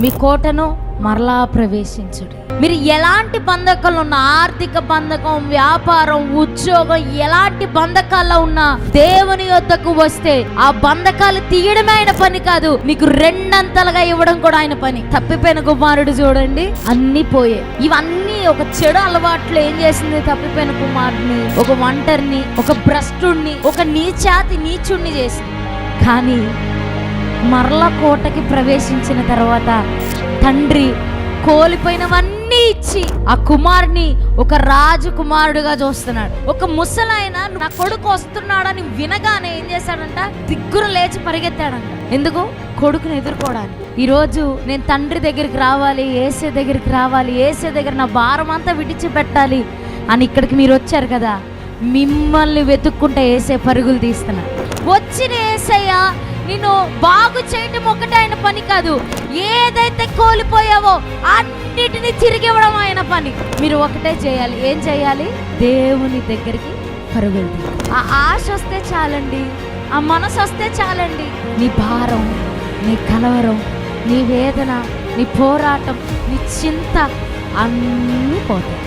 మీ కోటను మరలా ప్రవేశించుడి. మీరు ఎలాంటి బంధకాలు ఉన్నా, ఆర్థిక బంధకం, వ్యాపారం, ఉద్యోగం, ఎలాంటి బంధకాల్లో ఉన్నా దేవుని యొద్దకు వస్తే ఆ బంధకాలు తీయడమే ఆయన పని కాదు, మీకు రెండంతలుగా ఇవ్వడం కూడా ఆయన పని. తప్పిపోయిన కుమారుడు చూడండి, అన్ని పోయే. ఇవన్నీ ఒక చెడు అలవాట్లు ఏం చేసింది? తప్పిపోయిన కుమారుడిని, ఒక ఒంటరిని, ఒక భ్రష్టుణ్ణి, ఒక నీచుణ్ణి చేసింది. కానీ మరలా కోటకి ప్రవేశించిన తర్వాత తండ్రి కోల్పోయినవన్నీ ఇచ్చి ఆ కుమారుని ఒక రాజకుమారుడుగా చూస్తున్నాడు. ఒక ముసలాయన నా కొడుకు వస్తున్నాడని వినగానే ఏం చేశాడంట? దిగ్గున లేచి పరిగెత్తాడంట. ఎందుకు? కొడుకుని ఎదుర్కోవడానికి. ఈరోజు నేను తండ్రి దగ్గరికి రావాలి, యేసే దగ్గరికి రావాలి, యేసే దగ్గర నా భారం అంతా విడిచిపెట్టాలి అని ఇక్కడికి మీరు వచ్చారు కదా, మిమ్మల్ని వెతుక్కుంటే యేసే పరుగులు తీస్తున్నాడు. వచ్చిన యేసయ్య నిన్ను బాగు చేయటం ఒకటే ఆయన పని కాదు, ఏదైతే కోల్పోయావో అన్నిటినీ తిరిగి ఇవ్వడం ఆయన పని. మీరు ఒకటే చేయాలి. ఏం చేయాలి? దేవుని దగ్గరికి పరుగులు తీయాలి. ఆ ఆశ వస్తే చాలండి, ఆ మనసు వస్తే చాలండి. నీ భారం, నీ కలవరం, నీ వేదన, నీ పోరాటం, నీ చింత అన్నీ పోతాయి.